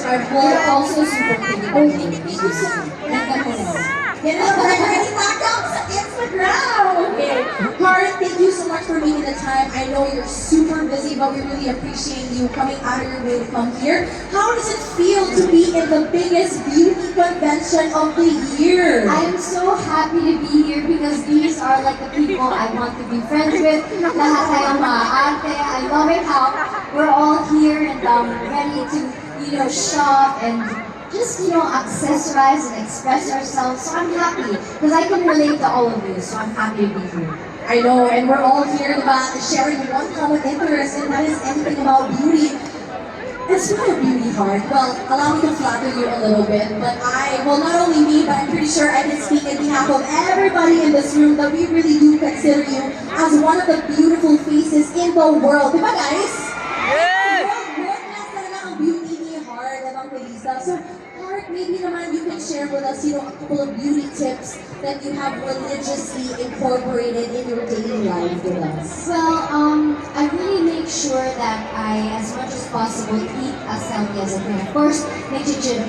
describe you're also super pretty. Oh, thank you so much. Yan na lang, nakita ako sa Instagram! Okay. Heart, thank you so much for making the time. I know you're super busy, but we really appreciate you coming out of your way to come here. How does it feel to be in the biggest beauty convention of the year? I'm so happy to be here because these are like the people I want to be friends with. Lahat tayong mga ate. I love it how we're all here and ready to, shop and just, accessorize and express ourselves. So I'm happy because I can relate to all of you. So I'm happy to be here. I know, and we're all here about sharing one common interest, and that is anything about beauty. It's not a beauty heart. Well, allow me to flatter you a little bit, but not only me, but I'm pretty sure I can speak on behalf of everybody in this room that we really do consider you as one of the beautiful faces in the world. Diba, guys? Yes! World-class talaga ang beauty ni Heart, Evangelista. So, Heart, maybe naman you can share with us, a couple of beauty tips that you have religiously incorporated in your daily life with us. Well, I really make sure that I, as much as possible, eat as healthy as I can. Of course, nagchichiron.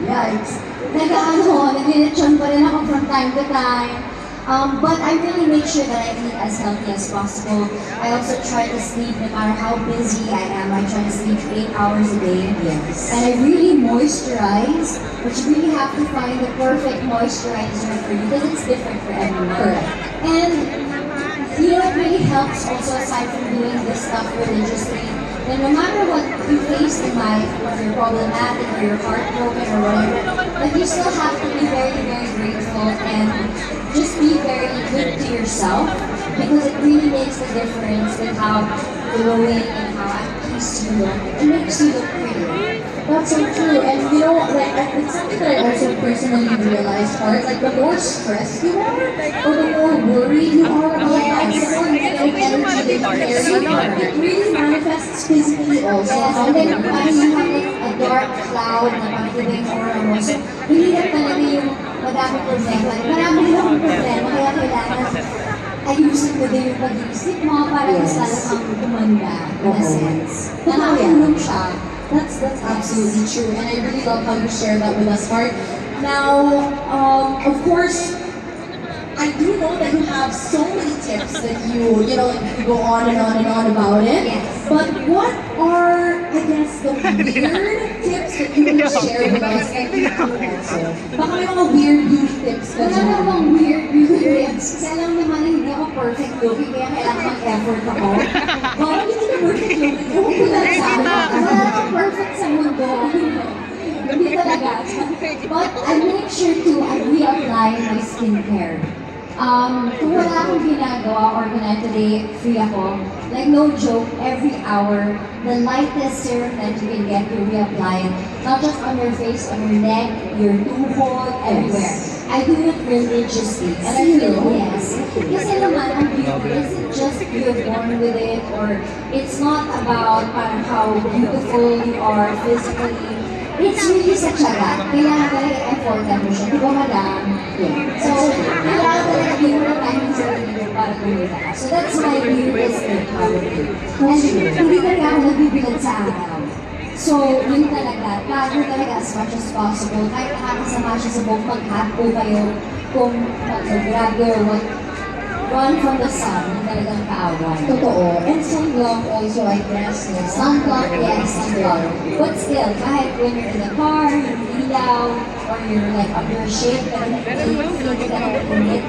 Yikes. Naglilitsyon pa rin ako from time to time. But I really make sure that I eat as healthy as possible. I also try to sleep no matter how busy I am. I try to sleep 8 hours a day. Yes. And I really moisturize, but you really have to find the perfect moisturizer for you because it's different for everyone. Correct. And it really helps also aside from doing this stuff religiously. And no matter what you face in life, whether you're problematic or you're heartbroken or whatever, but you still have to be very, very grateful and just be very good to yourself because it really makes a difference with how glowing and how at peace you look. It makes you look pretty. That's so true, and it's something that I also personally realized, Heart, like the more stressed you are, or the more worried you are about life, the more negative energy that you carry, it really manifests physically also. Yes, and then parang you have like a dark cloud na parang iba yung aura mo. So, hindi na talaga yung madami problema. Marami lang yung problema, kaya kailangan ayusin mo din yung pag-iisip mo para mas lalo kang gumanda in a sense. Nakakatulong siya. That's absolutely true, and I really love how you share that with us, Heart. Now, of course, I do know that you have so many tips that you could go on and on and on about it. Yes. But what are, I guess, the weird tips that you can share with us and you do also? Baka may mga weird beauty tips ka Wala dyan. namang weird beauty tips. Kasi alam naman na hindi ako perfect looking, kaya kailangan mag-effort ako. Baka hindi ka perfect looking. Ewan ko lang sa akin. Wala akong perfect sa mundo. Hindi talaga. But I make sure to reapply my skincare. Kung wala akong ginagawa or today free ako, like no joke, every hour, the lightest serum that you can get, you reapply it. Not just on your face, on your neck, your tungkol, everywhere. I do it religiously. And I feel, yes. Kasi naman, ang beauty isn't just you're born with it or it's not about parang how beautiful you are physically. It's really sa tiyaga. Kailangan talaga i-effortan mo siya. Di ba, madam? So, kailangan talaga din mo na tayo sa sarili para kumita ka. So, that's my weirdest tip probably. And hindi talaga ako nagbibilag sa araw. So, yun talaga. Tago talaga as much as possible. Kahit nakakasama siya sa buhok, mag-hat po kayo kung mag-grab or what. Run from the sun, hindi talagang kaaway. Totoo. And sunblock also, I guess. No? Sunblock, yes, sunblock. But still, kahit when you're in the car, yung ilaw, or you're like under a shade, hindi ka na ulit,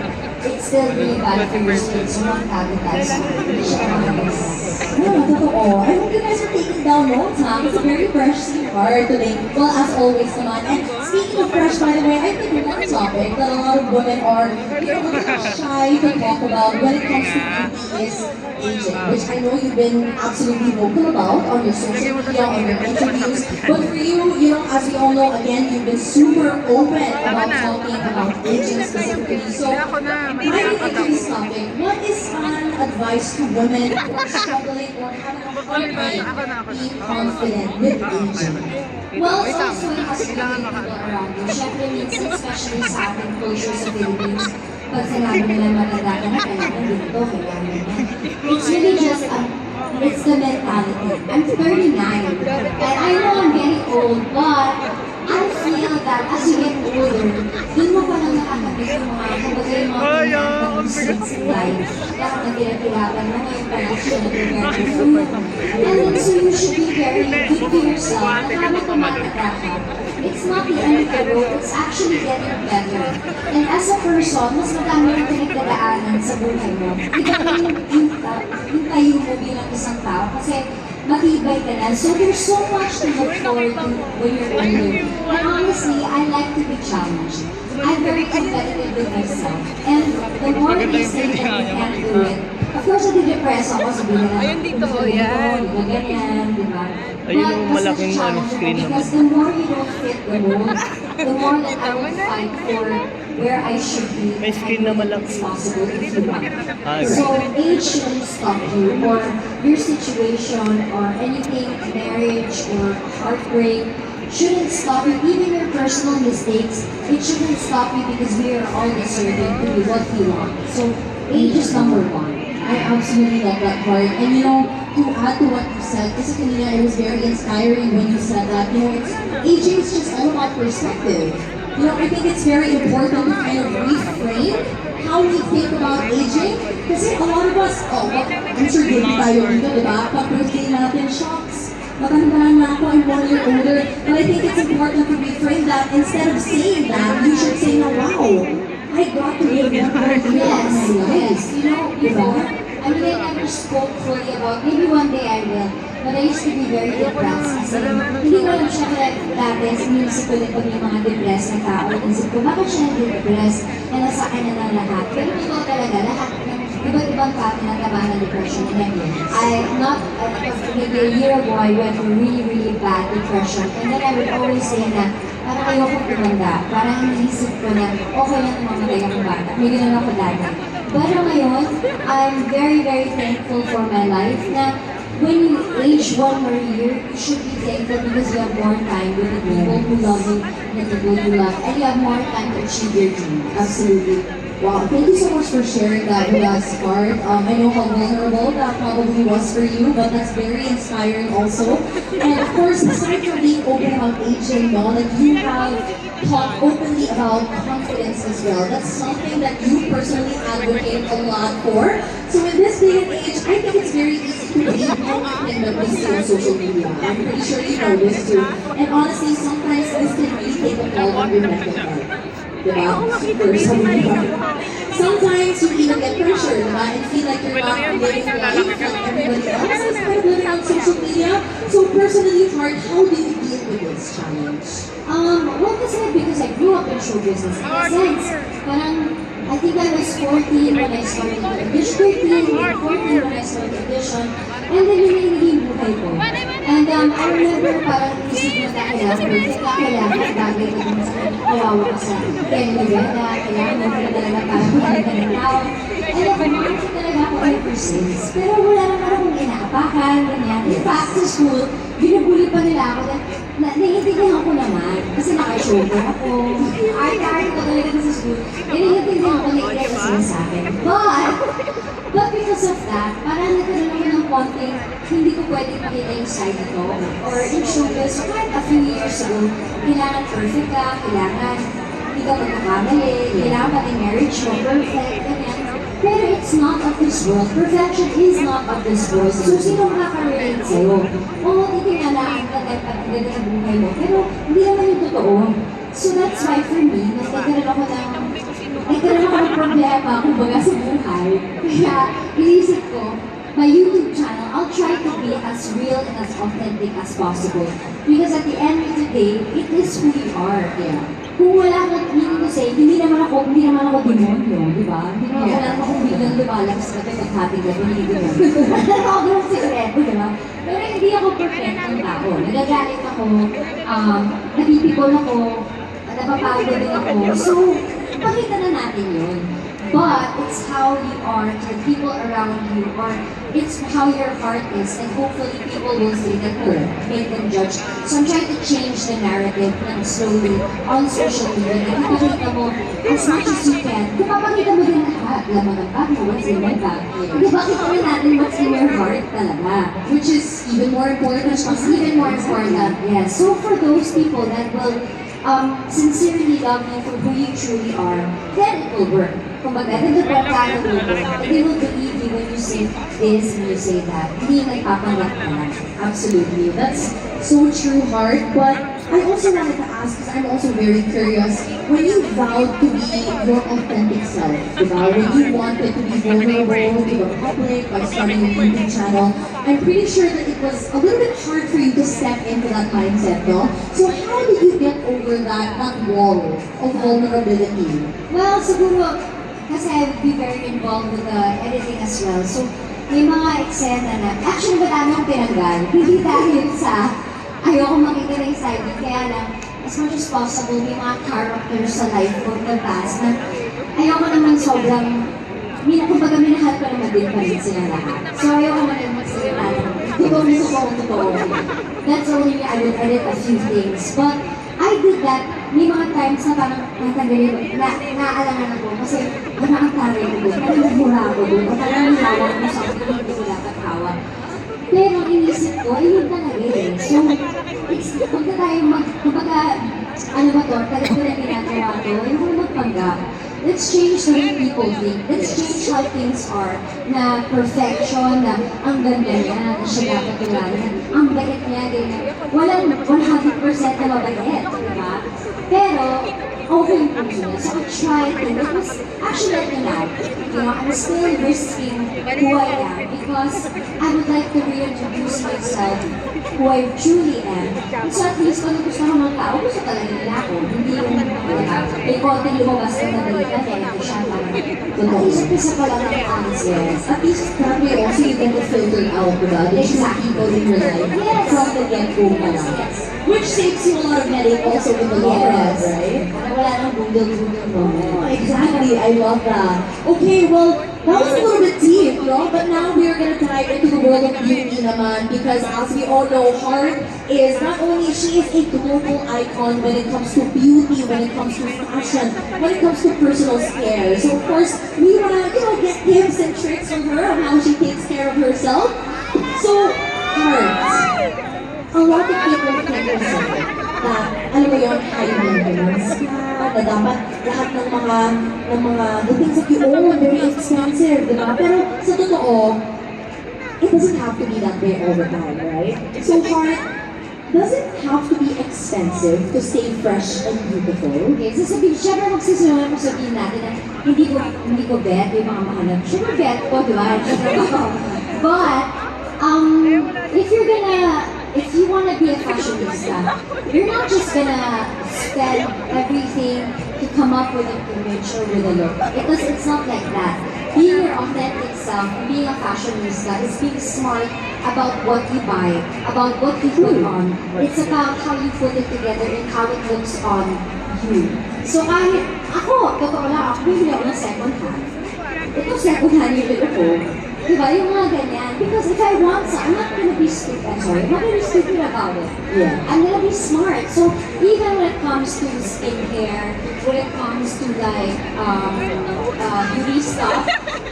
it's still really bad for your skin. So, magtago tayo sa hindi siya nakakagasa. Yeah, totoo. I hope you guys are taking down notes, ha? It's a very fresh card today. Well, as always naman. And speaking of fresh, by the way, I think one topic that a lot of women are, a little shy to talk about when it comes to beauty is aging, which I know you've been absolutely vocal about on your social media, on your interviews. But for you, as we all know, again, you've been super open about talking about aging specifically. So, diving into this topic, what is an advice to women who are struggling or having a hard time being confident with aging? Well, it's also it has to do with people around you. Siyempre, minsan, especially sa ating culture sa Philippines, pag sinabi nila matanda ka na, kailangan dito, kailangan na. It's really just It's the mentality. I'm 39, and I know I'm getting old, but I feel that as you get older, dun mo palang nakakamit yung mga, kumbaga yung mga mistakes in life. Lahat na pinagkirapan mo, ngayon pala siya nag-prepare for you. And then so you should be very good to yourself, na habang tumatanda ka, it's not the end of the road, it's actually getting better. And as a person, mas madami yung pinagdadaanan sa buhay mo. Iba yung tayo mo bilang isang tao, kasi matibay ka na. So there's so much to look forward to when you're older. And honestly, I like to be challenged. I'm very competitive with myself. And the more they say that you can't do it, of course, nadi-depress ako sa bilang. Ayun dito, yan. Di ba ganyan, di ba? Ayun But yung mas malaking nag-challenge screen ako naman. because the more you don't fit the mold, the more that I will fight for where I should be. May screen na malaki. It's possible if you want. Ah, So age shouldn't stop you, or your situation, or anything, marriage or heartbreak shouldn't stop you. Even your personal mistakes, it shouldn't stop you because we are all deserving to be what we want. So age is number one. I absolutely love that part. And you know, to add to what you said, kasi kanina it was very inspiring when you said that, you know, aging is just all about perspective. You know, I think it's very important to kind of reframe how we think about aging. Kasi a lot of us, I'm sure guilty tayo dito, di ba? Pag birthday natin, shocks. Matanda na ako, I'm 1 year older. But I think it's important to reframe that. Instead of saying that, you should say, now, wow, I got to live one more year of Yes, my life. yes. You know, before, I mean, I never spoke fully about, maybe one day I will, but I used to be very depressed. Kasi hindi ko alam siya kaya dati, sinisip ko din pag may mga depressed na tao, inisip ko, bakit siya nag-depressed? Na nasa kanya na lahat. Pero totoo talaga, lahat ng iba't-ibang tao tinataba ng depression. And then, maybe a year ago, I went through really, really bad depression. And then I would always say na, parang ayoko tumanda. Parang iniisip ko na, okay lang mamatay ako bata. May ganun ako dati. Pero ngayon, I'm very, very thankful for my life na when you age one more year, you should be thankful because you have more time with the people who love you, the people you love, and you have more time to achieve your dreams. Absolutely. Wow, thank you so much for sharing that with us, Bart. I know how vulnerable that probably was for you, but that's very inspiring also. And of course, aside from being open about aging, no, like you have talked openly about confidence as well. That's something that you personally advocate a lot for. So in this day and age, I think it's very easy to believe anything that we see on social media. I'm pretty sure you know this too. And honestly, sometimes this can really take a toll on your mental health. Diba? Sometimes you even get pressure, diba? And feel like you're not living your life like everybody else is kind of living on social media. So personally, Hart, how do you deal with this challenge? Well, kasi because I grew up in show business, in a sense, parang, I think I was 14 when I started audition, 13 or 14 when I started audition, and then yun yung naging buhay ko. And I remember parang isip mo na kailangan bagay ka dun sa kawawa ka sa telenovela, kailangan mo talaga parang mahalaga ng tao. And nag-mark talaga ako ever since. Pero wala naman akong inaapakan, ganyan. In fact, sa school, binubuli pa nila ako na naiintindihan ko naman. Kasi naka-shoulder ako. Art-art ko talaga sa school. Naiintindihan ko na ikaw kasi sa akin. But because of that, parang nagkaroon ako ng konting hindi ko pwedeng makita yung side ito. Or in showbiz, so kahit a few years ago, kailangan perfect ka, kailangan hindi ka magkakamali, kailangan pati marriage mo, perfect, ganyan. Pero it's not of this world. Perfection is not of this world. So, sino makaka-relate sa'yo? Oo, titingnan na ang ganda ng buhay mo. Pero, hindi naman yung totoo. So, that's why for me, nagkaroon ako ng problema, kumbaga sa buhay. Kaya, inisip ko, my YouTube channel, I'll try to be as real and as authentic as possible. Because at the end of the day, it is who you are. Yeah. Kung wala ka, meaning to say, hindi naman ako demonyo, di ba? Hindi naman wala naman akong biglang lumalabas na pag-happy ka, hindi demonyo. Wala naman ako ganun sikreto, di ba? Pero hindi ako perfectong tao. Nagagalit ako, napipikol ako, napapagod din ako. So, pakita na natin yun. but it's how you are to the people around you, or it's how your heart is, and hopefully people will say that could make them judge. So I'm trying to change the narrative ng slowly on social media. Ipakita mo as much as you can. Kung papakita mo din lahat, laman ng bag mo, what's in my bag. Di ba, kita rin natin what's in your heart talaga. Which is even more important. It's even more important, yes. So for those people that will sincerely love you for who you truly are, then it will work. Kumbaga, then the pagkano will work. And they will believe you when you say this and you say that. Hindi yung nagpapanggap ka lang. Absolutely. That's so true, Heart. But I also wanted to ask, because I'm also very curious, when you vowed to be your authentic self, diba? When you wanted to be vulnerable to the public by starting a YouTube channel, I'm pretty sure that it was a little bit hard for you to step into that mindset, no? So how did you get over that wall of vulnerability? Well, siguro, kasi I've been very involved with the editing as well. So, may mga eksena na, actually, madami akong tinanggal. Hindi dahil sa ayoko makita na yung side beat. Kaya lang, as much as possible, may mga characters sa life ko in the past na ayoko naman sobrang, kumbaga minahal ko naman din pa rin sila lahat. So, ayoko naman magsalita lang. Totoo. That's only me. I would edit a few things. But, I did that. May mga times na parang natanggalin, naaalangan ako kasi parang ang taray ko doon, parang nagmura ako doon, o parang nilawak ko sa akin, hindi ko dapat hawak. Pero inisip ko, ay yun talaga eh. So, pagka tayo kumbaga, ano ba to, talaga na ginagawa to, yung kung magpanggap, let's change the way people think. Let's change how things are. Na perfection, na ang ganda niya, na siya dapat tulad, na ang bait niya, ganyan. Walang 100% na mabait, di ba? Pero, okay po niya. So I tried and it was actually like now. You know, I'm still risking who I am because I would like to reintroduce myself who I truly am. So at least kung gusto ng mga tao, gusto talaga nila ako. Hindi yung may konting lumabas na nabalita dahil ito siya parang at least umpisa pa lang ng honest. Yes. At least that way also you get to filter out the exact people in your life from the get-go pa lang. Which saves you a lot of headache also in the long run, right? Wala nang bundol-bundol mo. Exactly, I love that. Okay, well, that was a little bit deep, no? But now we are gonna dive into the world of beauty naman because as we all know, Heart is not only, she is a global icon when it comes to beauty, when it comes to fashion, when it comes to personal care. So of course, we wanna, get tips and tricks from her on how she takes care of herself. So, Heart, a lot of people think na, alam mo yun, high maintenance ka, na dapat lahat ng mga, the things that you own, very expensive, di ba? Pero sa totoo, it doesn't have to be that way all the time, right? So, Heart, does it have to be expensive to stay fresh and beautiful? Okay, syempre magsisunod mo sabihin natin na hindi ko bet yung mga mahanap. Syempre bet ko, di ba? But, if you wanna be a fashionista, you're not just gonna spend everything to come up with an image or with a look. It's not like that. Being your authentic self, being a fashionista, is being smart about what you buy, about what you put on. It's about how you put it together and how it looks on you. So kahit ako, totoo lang, ako bumili ako ng second hand. Ito second hand yung ito ko. Diba? Yung mga ganyan. Because if I want some, I'm not gonna be stupid. I'm not gonna be stupid about it. Yeah. I'm gonna be smart. So even when it comes to skincare, when it comes to like beauty stuff,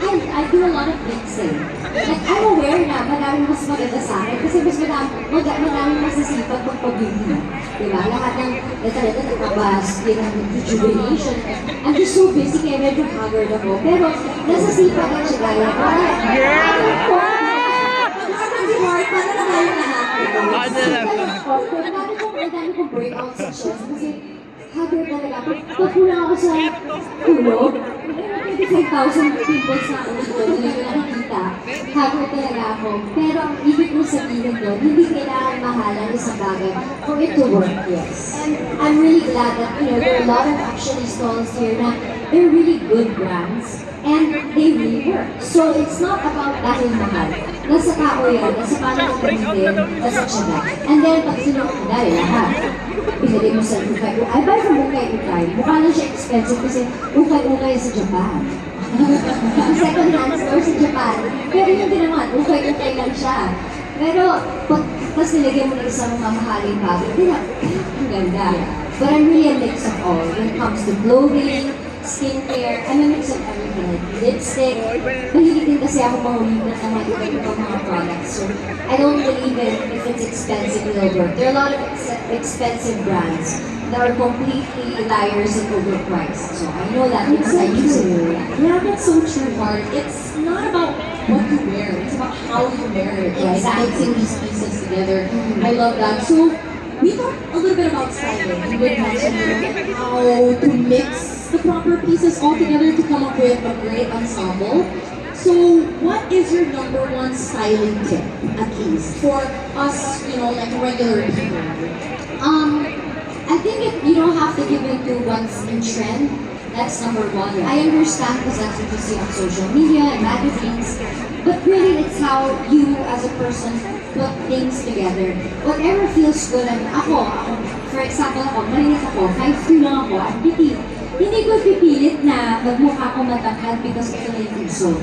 I do a lot of mixing. Like I'm aware na madami mas maganda sa akin kasi mas madami masisipag magpa-beauty na. Diba? Lahat ng talaga nagpabas, yun ang rejuvenation. I'm just so busy kaya medyo haggard ako. Pero nasa sipag ang siya gaya. Heart, para na tayo lahat. Madami kong breakouts sa chest kasi haggard talaga ako. Pag kulang ako sa tulog, 25,000 pimples na ako dito, hindi ko nakikita. Haggard talaga ako. Pero ang ibig kong sabihin doon, hindi kailangan mahalan isang bagay for it to work. Yes. And I'm really glad that, there are a lot of actually stalls here na they're really good brands and they really work. So it's not about dahil mahal. Nasa tao yan, nasa paano ka gamitin, nasa tiyaga. And then pag sinuot dahil lahat, pinili mo sa ukay. I buy from ukay-ukay. Mukha lang siya expensive kasi ukay-ukay sa Japan. Second hand store sa Japan. Pero yun din naman, okay lang siya. Pero pag tapos nilagyan mo ng isang mamahaling bagay, hindi na, ang ganda. But I'm really a mix of all. When it comes to clothing, skincare, I'm a mix of everything. Like lipstick, mahilig din kasi ako mahulibot ng mga iba-ibang mga products. So I don't believe in if it's expensive, it'll work. There are a lot of expensive brands that are completely liars and overpriced. So I know that because I use it. Yeah, that's so true, Heart. It's not about what you wear, it's about how you wear it, right? Exactly. Mixing these pieces together. I love that. So, we talked a little bit about styling. You would mention how to mix the proper pieces all together to come up with a great ensemble. So, what is your number one styling tip, at least, for us, like regular people? I think you don't have to give into what's in trend. That's number one. I understand because that's what you see on social media and magazines. But really, it's how you as a person put things together. Whatever feels good. For example, malinis ako, 5'2" lang ako, at petite. Hindi ko pipilit na magmukha ko matangkad because ito na yung gusto.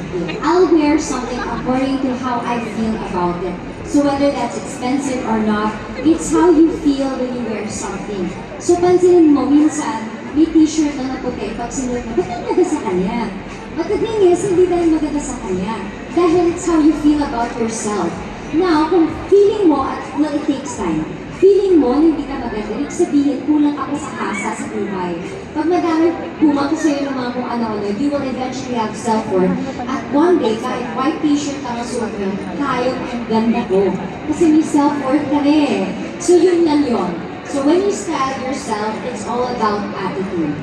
I'll wear something according to how I feel about it. So whether that's expensive or not, it's how you feel when you wear something. So pansinin mo, minsan, may t-shirt na puti, pag sinuot mo, ba't ang maganda sa kanya? But the thing is, hindi dahil maganda sa kanya. Dahil it's how you feel about yourself. Now, kung feeling mo, it takes time. Feeling mo na hindi ka maganda, ibig sabihin, kulang ako sa kasa sa buhay. Pag madami pumunta sa'yo ng mga kung ano-ano, you will eventually have self-worth. At one day, kahit white t-shirt ka na suot mo, tayo ang ganda ko. Kasi may self-worth ka na eh. So yun lang yun. So when you style yourself, it's all about attitude.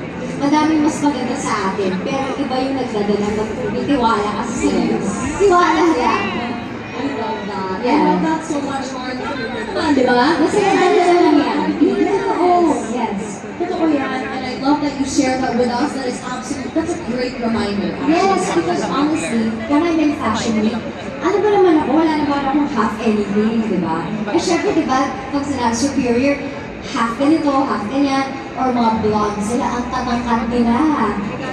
Madaming mas maganda sa atin, pero iba yung nagdadala ng tiwala kasi sa iyo. Tiwala lang. I love that. I Yeah. love that so much, Heart. Di ba? Kasi nagdadala lang yan. Yes. Totoo yan. And I love that you share that with us. That is absolutely, that's a great reminder. Yes, because honestly, when I'm in fashion week, ano ba naman ako? Wala naman akong half anything, di ba? Eh syempre, di ba, pag sila superior, half ganito, half ganyan, or mga blonde sila, ang tatangkad nila.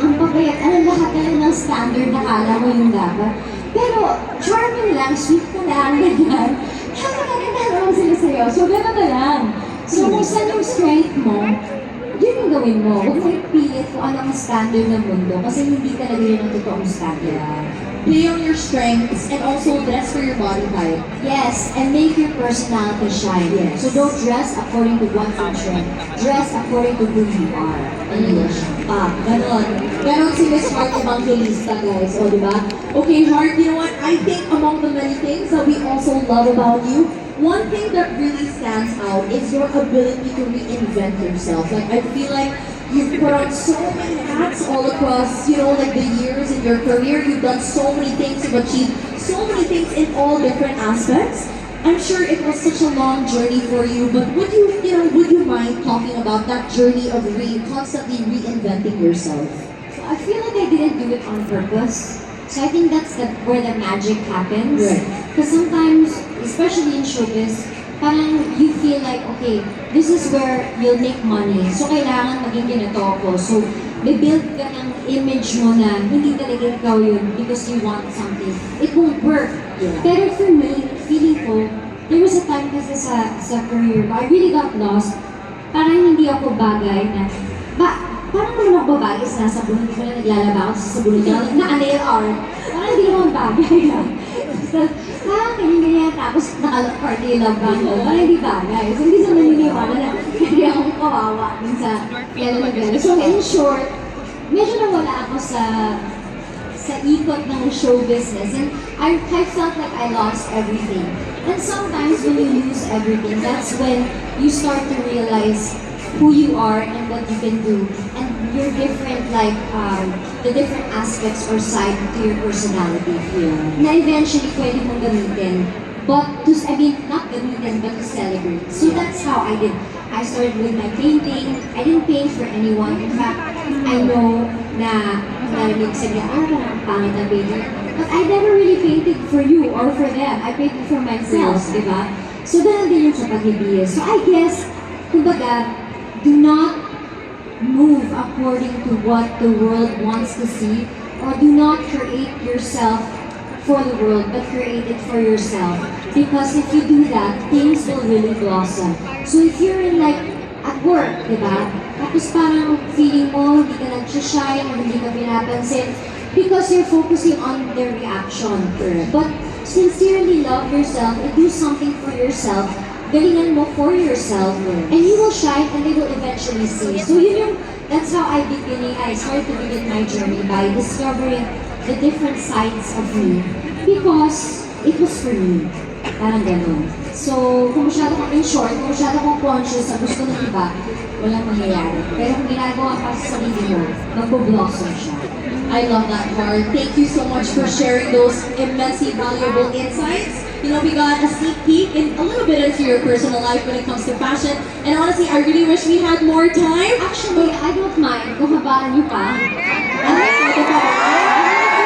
Ang papayat, lahat na ng standard na kala mo yung dapat. Pero, charming lang, sweet ka lang, ganyan. Kaya naman sila sa'yo. So, gano'n na lang. So, kung saan yung strength mo, yun yung gawin mo. Huwag mo ipilit kung ano ang standard ng mundo kasi hindi talaga yun ang totoong standard. Play on your strengths and also dress for your body type. Yes, and make your personality shine. Yes. So don't dress according to what's in trend. Dress according to who you are. Ganon. Ganon si Miss Heart Evangelista, guys. O, di ba? Okay, Heart, you know what? I think among the many things that we also love about you, one thing that really stands out is your ability to reinvent yourself. Like, I feel like you've put on so many hats all across, like the years in your career. You've done so many things, you've achieved so many things in all different aspects. I'm sure it was such a long journey for you, but would you mind talking about that journey of constantly reinventing yourself? So I feel like I didn't do it on purpose. So I think that's where the magic happens. Right. Because sometimes, especially in showbiz, parang you feel like, okay, this is where you'll make money. So kailangan maging ganito ako. So build ka ng image mo na hindi talaga ikaw yun because you want something. It won't work. Yeah. Pero for me, feeling ko, there was a time kasi sa career ko, I really got lost. Parang hindi ako bagay na, parang naman ako bagay sa nasa buhay ko na naglalaba ako sa sabulog ko, naka-nail art. Parang hindi naman bagay na. So, ganyan, tapos naka-party love band ko, parang hindi bagay. So, hindi sa naniniwala na hindi akong kawawa dun sa gano'n. So, in short, medyo nawala ako sa ikot ng show business, and I felt like I lost everything. And sometimes when you lose everything, that's when you start to realize who you are and what you can do, and your different, the different aspects or side to your personality. Yeah. Na eventually pwede mong gamitin, but not gamitin, but to celebrate. So that's how I did. I started with my painting. I didn't paint for anyone. In fact, I know na narinig sa niya, parang pangit na painting. But I never really painted for you or for them. I painted for myself, di ba? So ganun din yun sa pag-ibig. So I guess, kumbaga, do not move according to what the world wants to see. do not create yourself for the world, but create it for yourself. Because if you do that, things will really blossom. So if you're in like, at work, di ba? Tapos parang feeling mo, hindi ka nag-shine or hindi ka pinapansin because you're focusing on their reaction. But sincerely love yourself and do something for yourself, galingan mo for yourself, and you will shine and they will eventually see. So that's how I started to begin my journey by discovering the different sides of me because it was for me. Parang ganun. So, kung masyado kong in short, kung masyado kong conscious sa gusto ng iba, walang mangyayari. Pero kung ginagawa ka sa sarili mo, magbo-blossom siya. I love that part. Thank you so much for sharing those immensely valuable insights. You know, we got a sneak peek in a little bit into your personal life when it comes to fashion. And honestly, I really wish we had more time. Actually, I don't mind kung habaan niyo pa. Pwede pa ba?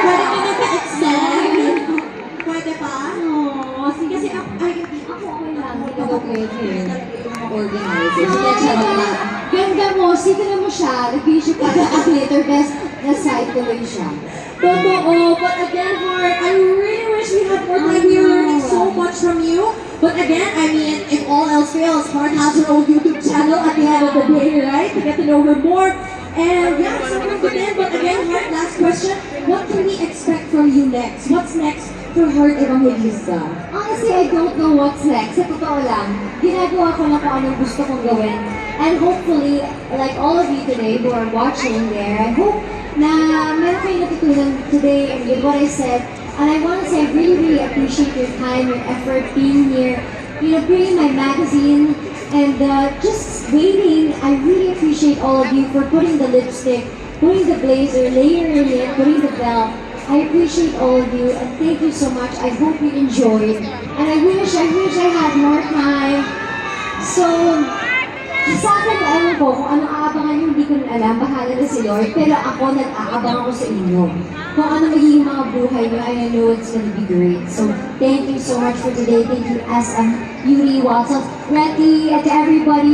Pwede pa magpa-extend? Pwede pa? No, kasi ako okay lang. Hindi ka pwede. Organizer. Sige, charot lang. Ganda mo, sige na mo siya. Nag-issue pa sa glitter best na side tuloy siya. Totoo. But again, Heart, I really wish we had more time. We are learning so much from you. But again, I mean, if all else fails, Heart has her own YouTube channel at the end of the day, right? To get to know her more. And yeah, so we're good then. But again, Heart, last question. What can we expect from you next? What's next for Heart Evangelista? Honestly, I don't know what's next. Sa totoo lang, ginagawa ko lang kung anong gusto kong gawin. And hopefully, like all of you today who are watching there, I hope na meron kayo natutunan today and with what I said. And I want to say, I really, really appreciate your time, your effort, being here, bringing my magazine, and just waiting. I really appreciate all of you for putting the lipstick, putting the blazer, layering it, putting the belt. I appreciate all of you and thank you so much. I hope you enjoyed. And I wish I had more time. So, sa akin, alam ko, kung ano aabangan nyo, hindi ko na alam, bahala na si Lord. Pero ako, nag-aabang ako sa inyo. Kung ano magiging mga buhay nyo, I know it's gonna be great. So, thank you so much for today. Thank you, SM Yuri Watson, Retty, and to everybody.